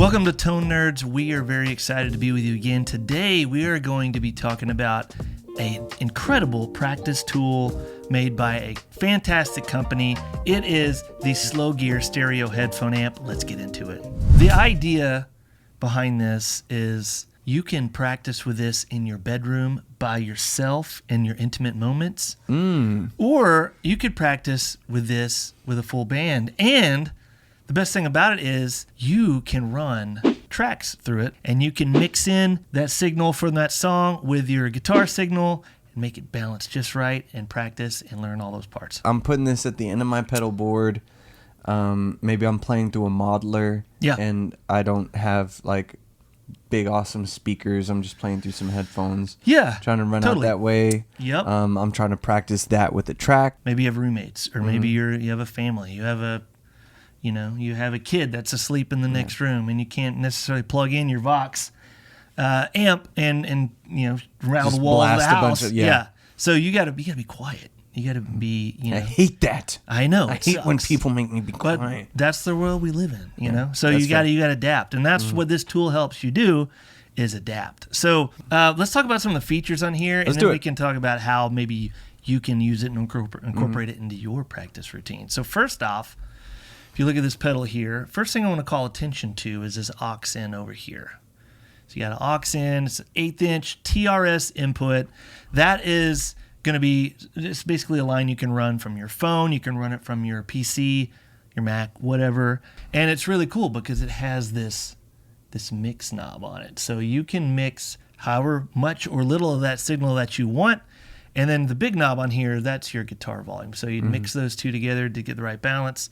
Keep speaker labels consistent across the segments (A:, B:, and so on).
A: Welcome to Tone Nerds. We are very excited to be with you again. Today, we are going to be talking about an incredible practice tool made by a fantastic company. It is the Slow Gear Stereo Headphone Amp. Let's get into it. The idea behind this is you can practice with this in your bedroom by yourself in your intimate moments, or you could practice with this with a full band. And the best thing about it is you can run tracks through it, and you can mix in that signal from that song with your guitar signal and make it balance just right and practice and learn all those parts.
B: I'm putting this at the end of my pedal board. Maybe I'm playing through a modeler, and I don't have like big awesome speakers. I'm just playing through some headphones. Trying to run out that way. I'm trying to practice that with the track.
A: Maybe you have roommates, or maybe you have a family. You have a kid that's asleep in the next room, and you can't necessarily plug in your Vox amp and rattle the walls of the house. So you gotta be quiet. You gotta be.
B: I hate that.
A: I know.
B: I hate when people make me be quiet.
A: But that's the world we live in. You know. So you gotta adapt, and that's what this tool helps you do, is adapt. So let's talk about some of the features on here, and then we can talk about how maybe you can use it and incorporate it into your practice routine. So first off, if you look at this pedal here, first thing I want to call attention to is this aux in over here. So you got an aux in, it's an 1/8 inch TRS input. That is going to be, it's basically a line you can run from your phone, you can run it from your PC, your Mac, whatever. And it's really cool because it has this mix knob on it. So you can mix however much or little of that signal that you want. And then the big knob on here, that's your guitar volume. So you'd mix those two together to get the right balance.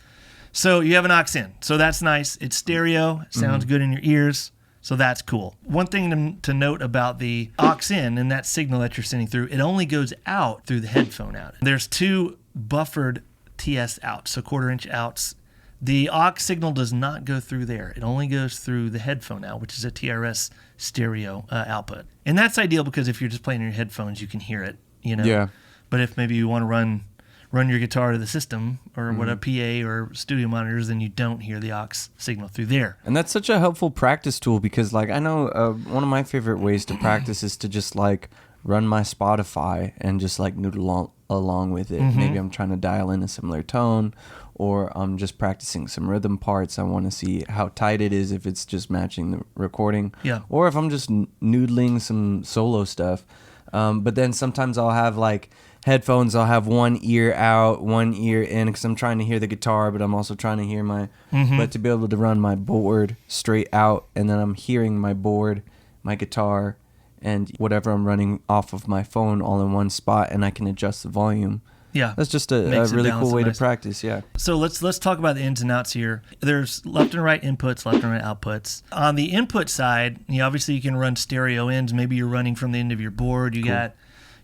A: So you have an aux in. So that's nice. It's stereo. It sounds good in your ears. So that's cool. One thing to note about the aux in and that signal that you're sending through, it only goes out through the headphone out. There's two buffered TS outs, so 1/4 inch outs. The aux signal does not go through there. It only goes through the headphone out, which is a TRS stereo output. And that's ideal because if you're just playing in your headphones, you can hear it,
B: Yeah.
A: But if maybe you want to run your guitar to the system or what a PA or studio monitors, then you don't hear the aux signal through there.
B: And that's such a helpful practice tool because, like, I know one of my favorite ways to practice is to just like run my Spotify and just like noodle along with it. Maybe I'm trying to dial in a similar tone, or I'm just practicing some rhythm parts. I want to see how tight it is if it's just matching the recording, or if I'm just noodling some solo stuff. But then sometimes I'll have like headphones, I'll have one ear out, one ear in, because I'm trying to hear the guitar, but I'm also trying to hear but to be able to run my board straight out, and then I'm hearing my board, my guitar, and whatever I'm running off of my phone all in one spot, and I can adjust the volume. That's just a really cool way to practice,
A: So let's talk about the ins and outs here. There's left and right inputs, left and right outputs. On the input side, obviously you can run stereo ins. Maybe you're running from the end of your board. You got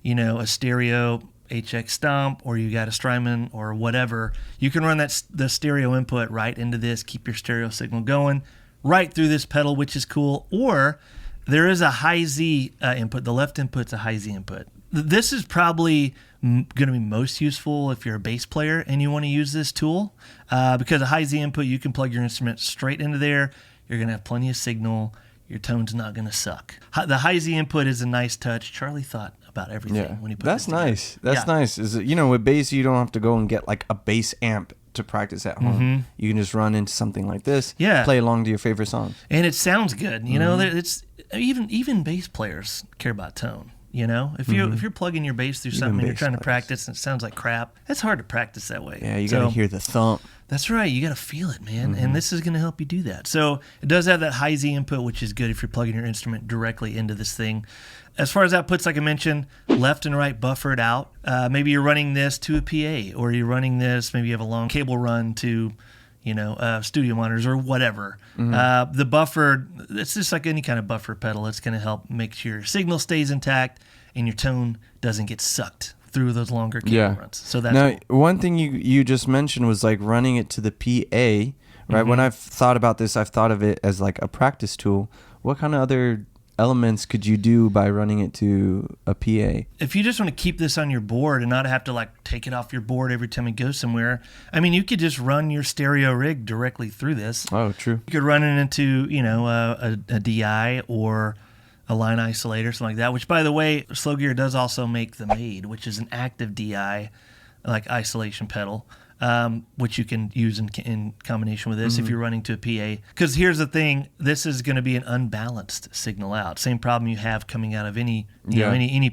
A: a stereo HX Stomp, or you got a Strymon or whatever. You can run the stereo input right into this, keep your stereo signal going right through this pedal, which is cool. Or there is a high Z input. The left input's a high Z input. This is probably going to be most useful if you're a bass player and you want to use this tool, because a high Z input, you can plug your instrument straight into there. You're going to have plenty of signal. Your tone's not going to suck. The high Z input is a nice touch. Charlie thought about everything when he put
B: That's
A: this together.
B: nice. That's nice. Is with bass, you don't have to go and get like a bass amp to practice at home. You can just run into something like this. Play along to your favorite songs.
A: And it sounds good. It's even bass players care about tone. If you're plugging your bass through something and you're trying to practice and it sounds like crap, it's hard to practice that way.
B: Yeah, you got to hear the thump.
A: That's right. You got to feel it, man. And this is going to help you do that. So it does have that high Z input, which is good if you're plugging your instrument directly into this thing. As far as outputs, like I mentioned, left and right buffered out. Maybe you're running this to a PA, or you're running this, maybe you have a long cable run to studio monitors or whatever. The buffer, it's just like any kind of buffer pedal. It's going to help make sure your signal stays intact and your tone doesn't get sucked through those longer cable runs. So that's
B: now, one thing you just mentioned was like running it to the PA, right? When I've thought about this, I've thought of it as like a practice tool. What kind of other elements could you do by running it to a PA?
A: If you just want to keep this on your board and not have to like take it off your board every time you go somewhere, I mean, you could just run your stereo rig directly through this.
B: Oh, true.
A: You could run it into, a DI or a line isolator, something like that, which, by the way, Slow Gear does also make the MAID, which is an active DI, like isolation pedal, which you can use in combination with this if you're running to a PA. Because here's the thing, this is going to be an unbalanced signal out. Same problem you have coming out of any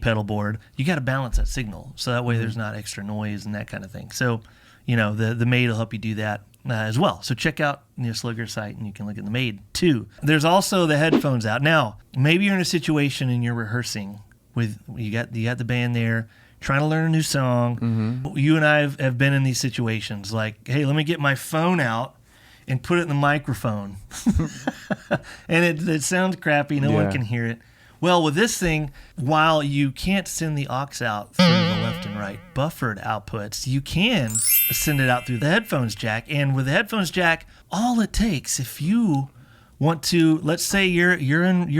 A: pedal board. You got to balance that signal, so that way there's not extra noise and that kind of thing. So, the MAID will help you do that as well. So check out the Slow Gear site and you can look at the MAID too. There's also the headphones out. Now, maybe you're in a situation and you're rehearsing with, you got the band there, trying to learn a new song. You and I have been in these situations like, hey, let me get my phone out and put it in the microphone. And it sounds crappy. No one can hear it. Well, with this thing, while you can't send the aux out through the left and right buffered outputs, you can send it out through the headphones jack. And with the headphones jack, all it takes, if you want to, let's say you're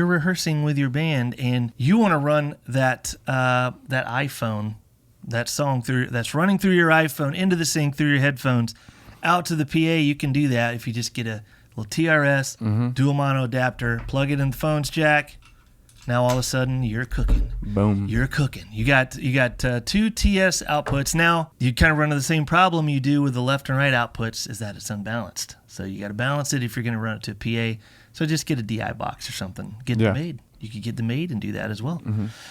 A: rehearsing with your band and you want to run that iPhone, that song that's running through your iPhone into the sync through your headphones out to the PA, you can do that if you just get a little TRS dual mono adapter, plug it in the phone's jack. Now all of a sudden you're cooking.
B: Boom.
A: You're cooking. You got two TS outputs. Now you kind of run into the same problem you do with the left and right outputs, is that it's unbalanced. So you got to balance it if you're going to run it to a PA. So just get a DI box or something. Get the MAID. You could get the MAID and do that as well.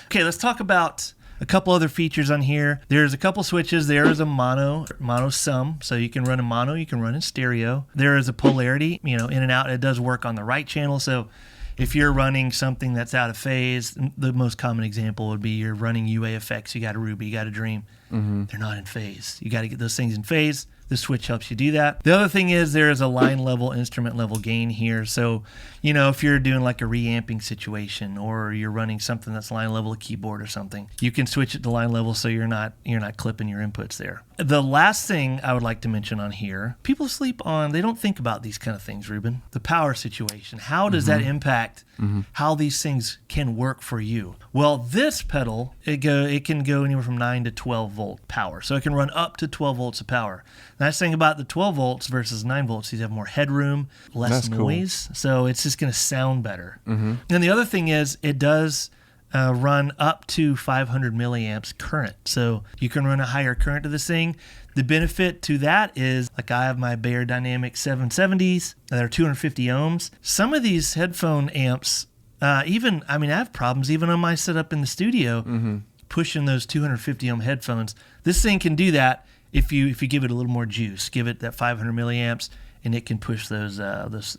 A: Okay, let's talk about a couple other features on here. There's a couple switches. There is a mono sum, so you can run in mono, you can run in stereo. There is a polarity, in and out. It does work on the right channel, so if you're running something that's out of phase, the most common example would be you're running UA effects. You got a Ruby, you got a Dream. They're not in phase. You got to get those things in phase. The switch helps you do that. The other thing is there is a line level, instrument level gain here. So, if you're doing like a reamping situation or you're running something that's line level, a keyboard or something, you can switch it to line level so you're not clipping your inputs there. The last thing I would like to mention on here, people they don't think about these kind of things, Ruben. The power situation. How does that impact how these things can work for you? Well, this pedal, it can go anywhere from 9 to 12 volt power. So it can run up to 12 volts of power. The nice thing about the 12 volts versus 9 volts, you have more headroom, less noise. Cool. So it's just going to sound better. And the other thing is it does run up to 500 milliamps current. So you can run a higher current to this thing. The benefit to that is, like I have my Bayer Dynamic 770s that are 250 ohms. Some of these headphone amps, I have problems even on my setup in the studio pushing those 250 ohm headphones. This thing can do that if you give it a little more juice. Give it that 500 milliamps, and it can push those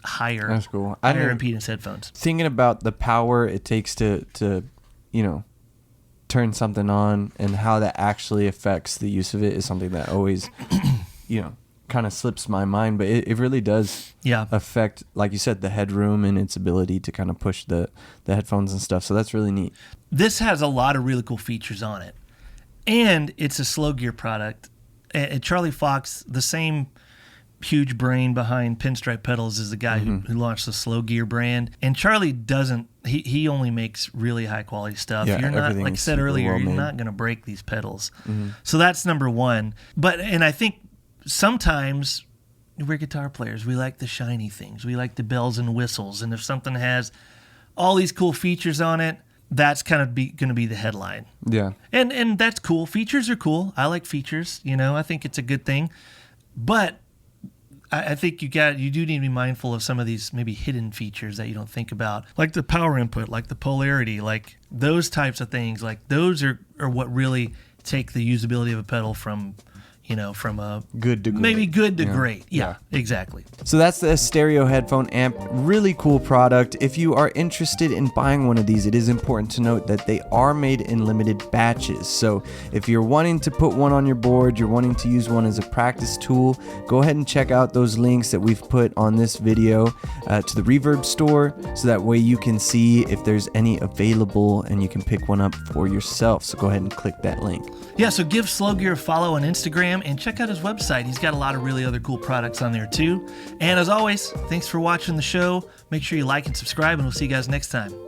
A: higher,
B: That's cool.
A: higher impedance headphones.
B: Thinking about the power it takes to turn something on and how that actually affects the use of it is something that always, kind of slips my mind. But it really does affect, like you said, the headroom and its ability to kind of push the headphones and stuff. So that's really neat.
A: This has a lot of really cool features on it. And it's a Slow Gear product. And Charlie Fox, the same huge brain behind Pinstripe Pedals, is the guy who launched the Slow Gear brand. And Charlie doesn't, he only makes really high quality stuff. You're not, like I said earlier, you're not going to break these pedals. So that's number one. And I think sometimes we're guitar players. We like the shiny things. We like the bells and whistles. And if something has all these cool features on it, that's kind of going to be the headline. Yeah. And that's cool. Features are cool. I like features. I think it's a good thing. But I think you do need to be mindful of some of these maybe hidden features that you don't think about, like the power input, like the polarity, like those types of things. Like those are what really take the usability of a pedal from a
B: good to great.
A: Maybe good to great. Yeah, exactly.
B: So that's the Stereo Headphone Amp. Really cool product. If you are interested in buying one of these, it is important to note that they are made in limited batches. So if you're wanting to put one on your board, you're wanting to use one as a practice tool, go ahead and check out those links that we've put on this video to the Reverb store, so that way you can see if there's any available and you can pick one up for yourself. So go ahead and click that link.
A: Yeah, so give Slow Gear a follow on Instagram and check out his website. He's got a lot of really other cool products on there too. And as always, thanks for watching the show. Make sure you like and subscribe, and we'll see you guys next time.